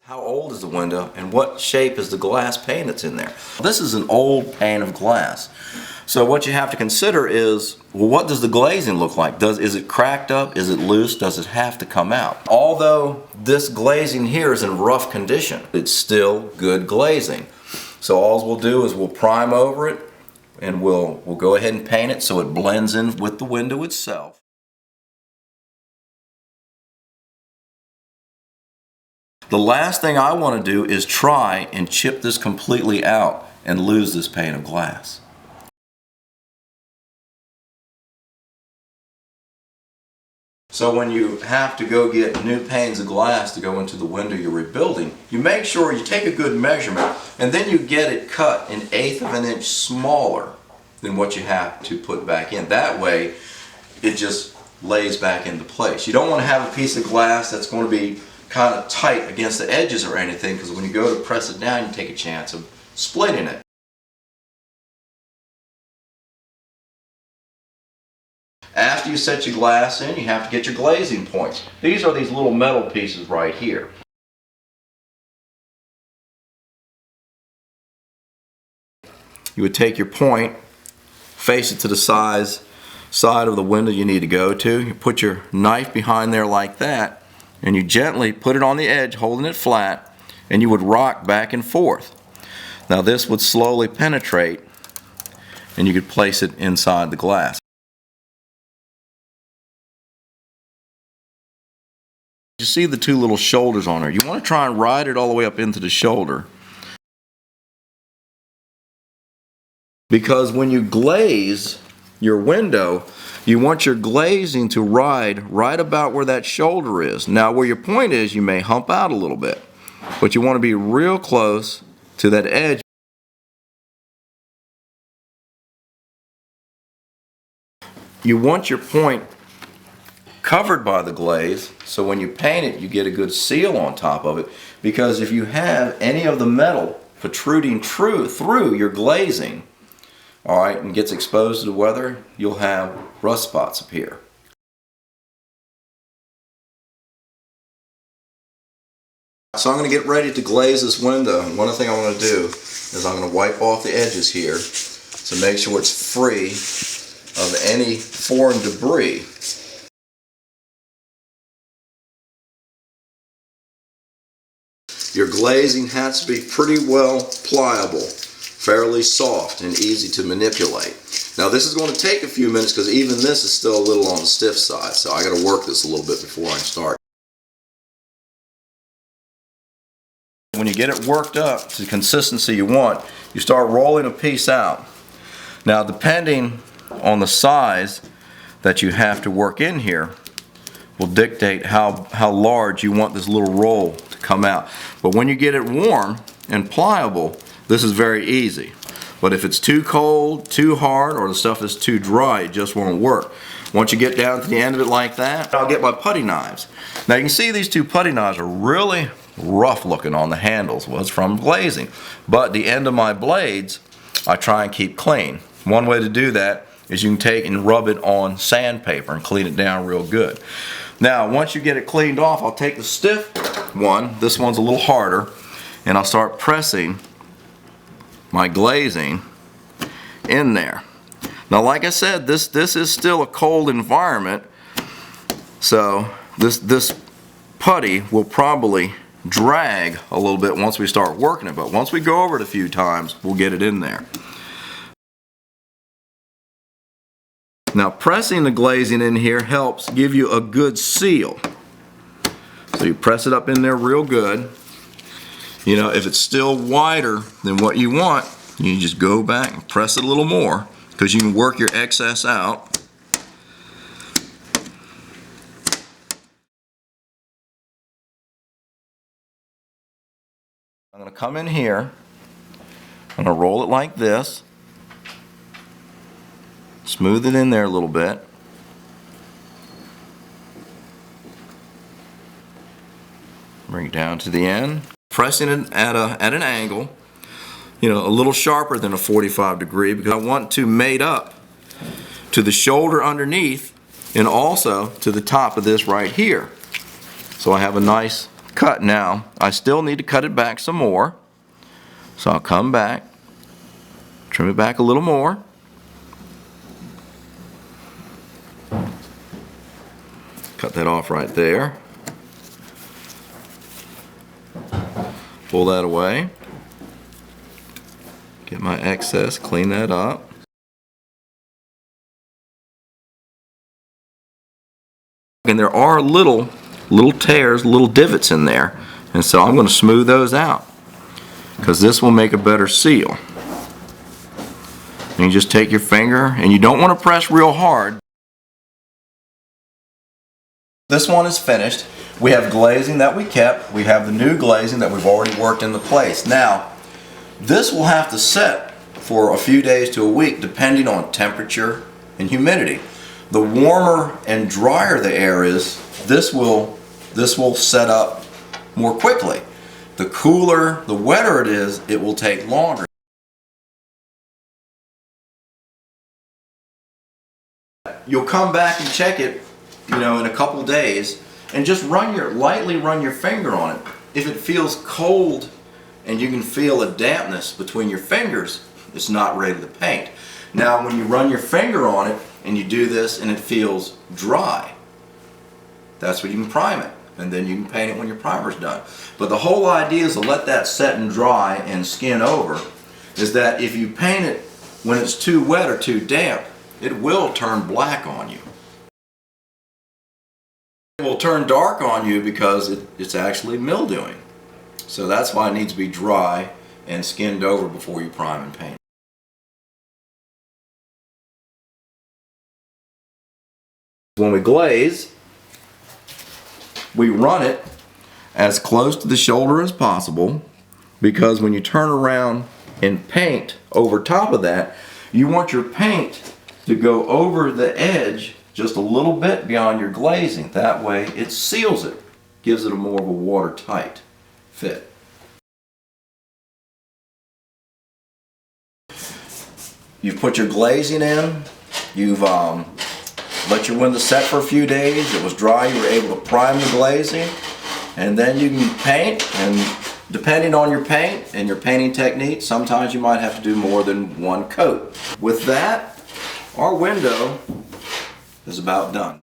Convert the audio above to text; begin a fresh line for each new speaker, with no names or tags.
How old is the window and what shape is the glass pane that's in there? This is an old pane of glass. So what you have to consider is, well, what does the glazing look like? Is it cracked up? Is it loose? Does it have to come out? Although this glazing here is in rough condition, it's still good glazing. So all we'll do is we'll prime over it and we'll go ahead and paint it so it blends in with the window itself. The last thing I want to do is try and chip this completely out and lose this pane of glass. So when you have to go get new panes of glass to go into the window you're rebuilding, you make sure you take a good measurement and then you get it cut 1/8 of an inch smaller than what you have to put back in. That way it just lays back into place. You don't want to have a piece of glass that's going to be kind of tight against the edges or anything, because when you go to press it down you take a chance of splitting it. After you set your glass in, you have to get your glazing points. These are these little metal pieces right here. You would take your point, face it to the side of the window you need to go to. You put your knife behind there like that, and you gently put it on the edge, holding it flat, and you would rock back and forth. Now this would slowly penetrate, and you could place it inside the glass. You see the two little shoulders on there. You want to try and ride it all the way up into the shoulder, because when you glaze your window, you want your glazing to ride right about where that shoulder is. Now where your point is, you may hump out a little bit, but you want to be real close to that edge. You want your point covered by the glaze, so when you paint it you get a good seal on top of it, because if you have any of the metal protruding through your glazing, alright, and gets exposed to the weather, you'll have rust spots appear. So I'm going to get ready to glaze this window, and one thing I want to do is I'm going to wipe off the edges here to make sure it's free of any foreign debris. Your glazing has to be pretty well pliable, fairly soft and easy to manipulate. Now this is going to take a few minutes because even this is still a little on the stiff side, so I got to work this a little bit before I start. When you get it worked up to the consistency you want, you start rolling a piece out. Now depending on the size that you have to work in here will dictate how large you want this little roll to come out. But when you get it warm and pliable, this is very easy. But if it's too cold, too hard, or the stuff is too dry, it just won't work. Once you get down to the end of it like that, I'll get my putty knives. Now you can see these two putty knives are really rough looking on the handles. Well, it's from glazing. But the end of my blades, I try and keep clean. One way to do that is you can take and rub it on sandpaper and clean it down real good. Now once you get it cleaned off, I'll take the stiff one, this one's a little harder, and I'll start pressing my glazing in there. Now like I said, this is still a cold environment, so this putty will probably drag a little bit once we start working it, but once we go over it a few times, we'll get it in there. Now pressing the glazing in here helps give you a good seal. So you press it up in there real good. You know, if it's still wider than what you want, you just go back and press it a little more, because you can work your excess out. I'm going to come in here, I'm going to roll it like this, smooth it in there a little bit, bring it down to the end, pressing it at an angle, you know, a little sharper than a 45 degree, because I want to mate up to the shoulder underneath and also to the top of this right here. So I have a nice cut now. I still need to cut it back some more. So I'll come back, trim it back a little more. Cut that off right there. Pull that away. Get my excess, clean that up. And there are little tears, little divots in there. And so I'm going to smooth those out, because this will make a better seal. And you just take your finger, and you don't want to press real hard. This one is finished. We have glazing that we kept. We have the new glazing that we've already worked into place. Now, this will have to set for a few days to a week depending on temperature and humidity. The warmer and drier the air is, this will set up more quickly. The cooler, the wetter it is, it will take longer. You'll come back and check it, in a couple days, and just lightly run your finger on it. If it feels cold and you can feel a dampness between your fingers, it's not ready to paint. Now when you run your finger on it and you do this and it feels dry, that's when you can prime it, and then you can paint it when your primer's done. But the whole idea is to let that set and dry and skin over, is that if you paint it when it's too wet or too damp, it will turn black on you. It will turn dark on you because it's actually mildewing. So that's why it needs to be dry and skinned over before you prime and paint. When we glaze, we run it as close to the shoulder as possible, because when you turn around and paint over top of that, you want your paint to go over the edge just a little bit beyond your glazing. That way it seals it, gives it a more of a watertight fit. You've put your glazing in, you've let your window set for a few days, it was dry, you were able to prime the glazing, and then you can paint, and depending on your paint and your painting technique, sometimes you might have to do more than one coat. With that, our window is about done.